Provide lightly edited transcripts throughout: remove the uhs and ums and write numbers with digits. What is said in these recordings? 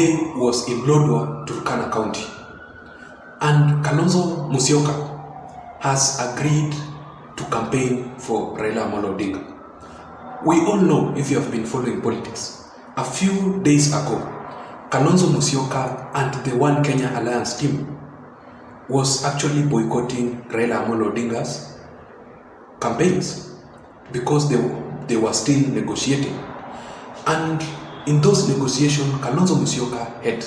He was in Lodwar, Turkana County, and Kalonzo Musyoka has agreed to campaign for Raila Amolo Odinga. We all know, if you have been following politics, a few days ago, Kalonzo Musyoka and the One Kenya Alliance team was actually boycotting Raila Amolo Odinga's campaigns because they were still negotiating. And in those negotiations, Kalonzo Musyoka had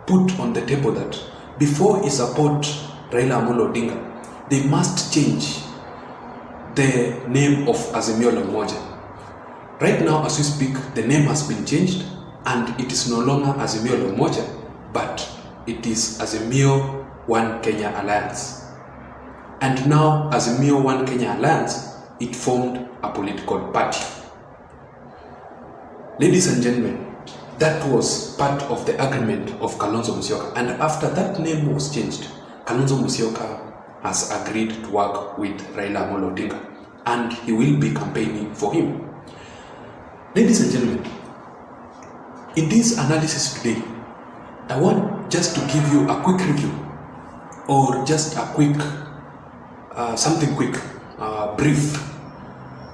put on the table that before he support Raila Amolo Odinga, they must change the name of Azimio la Umoja. Right now, as we speak, the name has been changed and it is no longer Azimio la Umoja, but it is Azimio One Kenya Alliance. And now, Azimio One Kenya Alliance, it formed a political party. Ladies and gentlemen, that was part of the agreement of Kalonzo Musyoka. And after that name was changed, Kalonzo Musyoka has agreed to work with Raila Amolo Odinga, and he will be campaigning for him. Ladies and gentlemen, in this analysis today, I want just to give you a quick review, or just a quick, brief,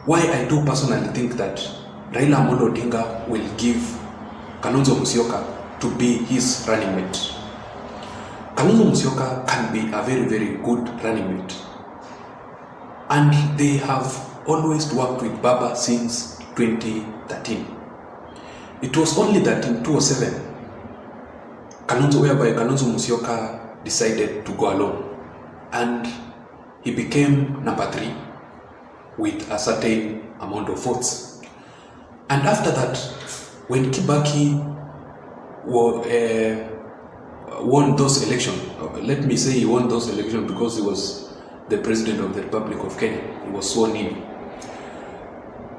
why I do personally think that Raila Amolo Odinga will give Kalonzo Musyoka to be his running mate. Kalonzo Musyoka can be a very, very good running mate. And they have always worked with Baba since 2013. It was only that in 2007, whereby Kalonzo Musyoka decided to go alone. And he became number 3 with a certain amount of votes. And after that, when Kibaki won those elections, let me say he won those elections because he was the president of the Republic of Kenya. He was sworn in.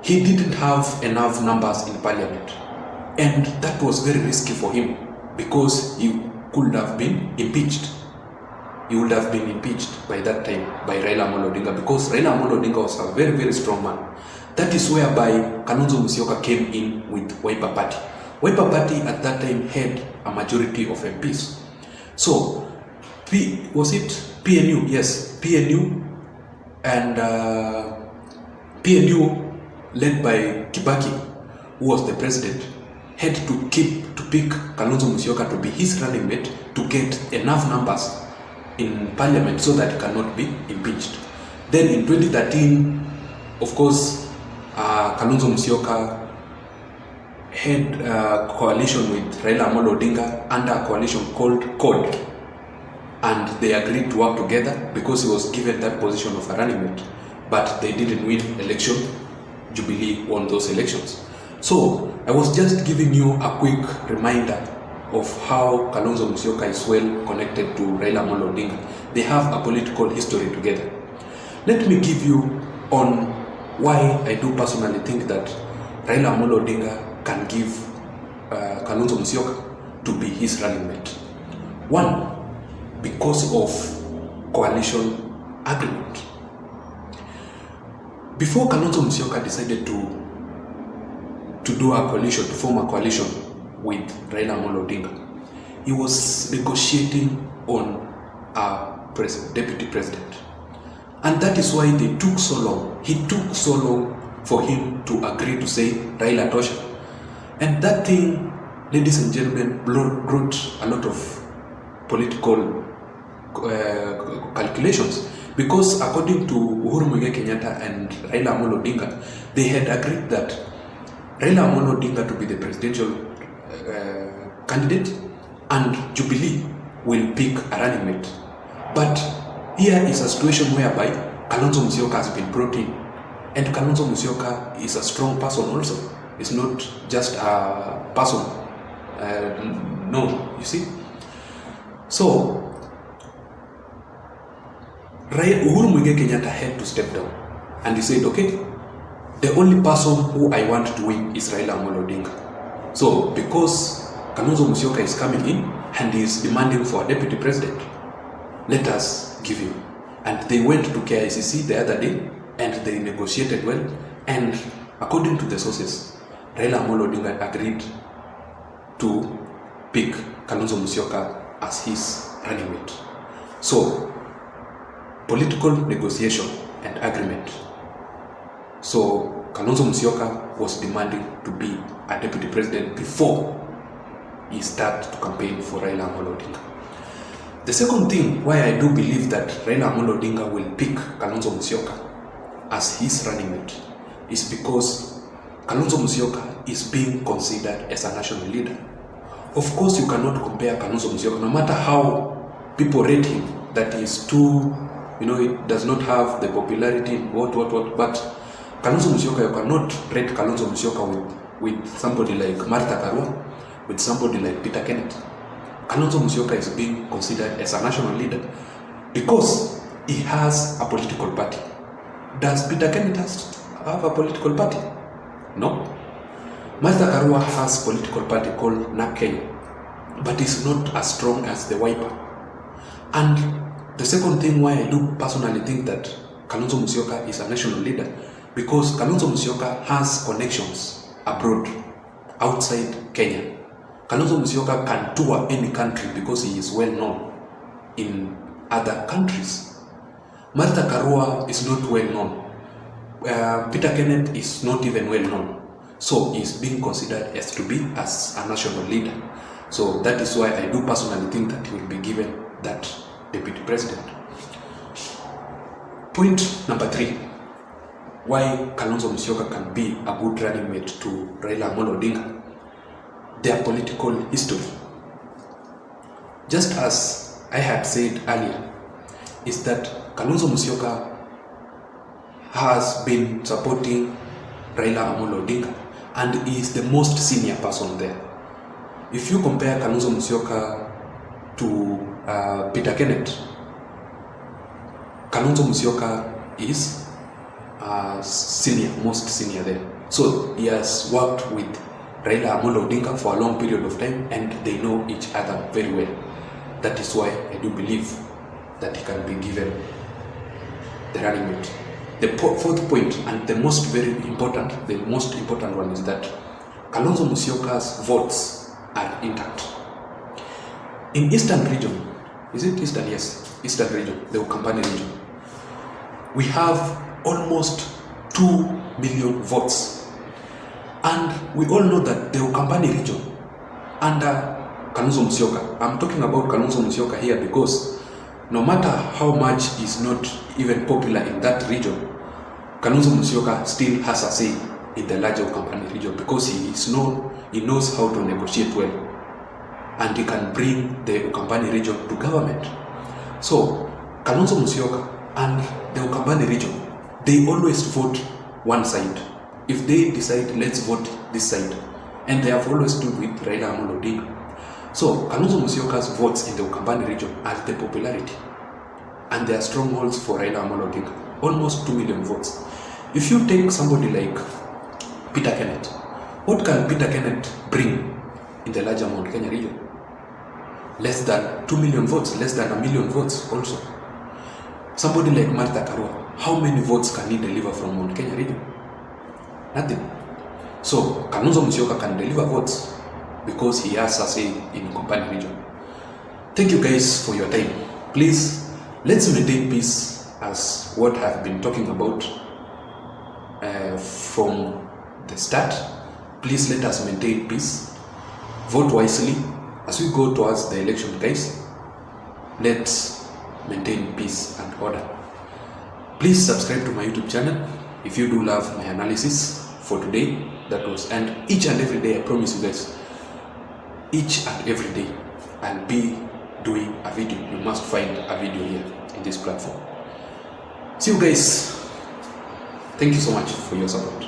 He didn't have enough numbers in parliament. And that was very risky for him because he could have been impeached. He would have been impeached by that time by Raila Amolo Odinga, because Raila Amolo Odinga was a very, very strong man. That is whereby Kalonzo Musyoka came in with Wiper Party. Wiper Party at that time had a majority of MPs. So, was it PNU? Yes, PNU, and PNU led by Kibaki, who was the president, had to pick Kalonzo Musyoka to be his running mate to get enough numbers in parliament so that he cannot be impeached. Then in 2013, of course, Kalonzo Musyoka had a coalition with Raila Amolo Odinga under a coalition called CORD, and they agreed to work together because he was given that position of a running mate, but they didn't win election. Jubilee won those elections. So I was just giving you a quick reminder of how Kalonzo Musyoka is well connected to Raila Amolo Odinga. They have a political history together. Let me give you on why I do personally think that Raila Amolo Odinga can give Kalonzo Musyoka to be his running mate. One, because of coalition agreement. Before Kalonzo Musyoka decided to do a coalition, to form a coalition with Raila Amolo Odinga, he was negotiating on a deputy president. And that is why they took so long. He took so long for him to agree to say Raila Tosha. And that thing, ladies and gentlemen, brought a lot of political calculations. Because according to Uhuru Muigai Kenyatta and Raila Amolo Odinga, they had agreed that Raila Amolo Odinga to be the presidential candidate and Jubilee will pick a running mate. But here is a situation whereby Kalonzo Musyoka has been brought in, and Kalonzo Musyoka is a strong person also. It's not just a person. No, you see. So Uhuru Muigai Kenyatta had to step down, and he said, okay, the only person who I want to win is Raila Amolo Odinga. So because Kalonzo Musyoka is coming in and he is demanding for a deputy president, let us give him. And they went to KICC the other day and they negotiated well, and according to the sources, Raila Amolo Odinga agreed to pick Kalonzo Musyoka as his running mate. So, political negotiation and agreement. So, Kalonzo Musyoka was demanding to be a deputy president before he started to campaign for Raila Amolo Odinga. The second thing why I do believe that Raila Amolo Odinga will pick Kalonzo Musyoka as his running mate is because Kalonzo Musyoka is being considered as a national leader. Of course, you cannot compare Kalonzo Musyoka, no matter how people rate him, that he is too, it does not have the popularity, but Kalonzo Musyoka, you cannot rate Kalonzo Musyoka with somebody like Martha Karua, with somebody like Peter Kenneth. Kalonzo Musyoka is being considered as a national leader because he has a political party. Does Peter Kenneth have a political party? No. Martha Karua has a political party called NAK Kenya, but it's not as strong as the Wiper. And the second thing why I do personally think that Kalonzo Musyoka is a national leader, because Kalonzo Musyoka has connections abroad, outside Kenya. Kalonzo Musyoka can tour any country because he is well known in other countries. Martha Karua is not well known. Peter Kenneth is not even well known. So he is being considered as to be as a national leader. So that is why I do personally think that he will be given that deputy president. Point number 3. Why Kalonzo Musyoka can be a good running mate to Raila Amolo Odinga. Their political history. Just as I had said earlier, is that Kalonzo Musyoka has been supporting Raila Amolo Odinga and is the most senior person there. If you compare Kalonzo Musyoka to Peter Kenneth, Kalonzo Musyoka is most senior there. So he has worked with Raila Amolo Odinga for a long period of time and they know each other very well. That is why I do believe that he can be given the running mate. The fourth point, and the most important one, is that Kalonzo Musyoka's votes are intact. In Eastern region, is it Eastern? Yes, Eastern region, the Ukambani region, we have almost 2 million votes. And we all know that the Ukambani region, under Kalonzo Musyoka, I'm talking about Kalonzo Musyoka here because no matter how much is not even popular in that region, Kalonzo Musyoka still has a say in the larger Ukambani region because he knows how to negotiate well and he can bring the Ukambani region to government. So Kalonzo Musyoka and the Ukambani region, they always vote one side. If they decide, let's vote this side, and they have always stood with Raila Amolo Odinga. So Kalonzo Musyoka's votes in the Ukambani region are the popularity, and they are strongholds for Raila Amolo Odinga. Almost 2 million votes. If you take somebody like Peter Kenneth, what can Peter Kenneth bring in the larger Mount Kenya region? Less than 2 million votes, less than 1 million votes also. Somebody like Martha Karua, how many votes can he deliver from Mount Kenya region? Nothing. So Kalonzo Musyoka can deliver votes because he has a say in Ukambani region. Thank you guys for your time. Please, let's maintain peace as what I've been talking about from the start. Please let us maintain peace. Vote wisely as we go towards the election, guys. Let's maintain peace and order. Please subscribe to my YouTube channel if you do love my analysis for today. And each and every day, I promise you guys, each and every day I'll be doing a video. You must find a video here in this platform. See you guys. Thank you so much for your support.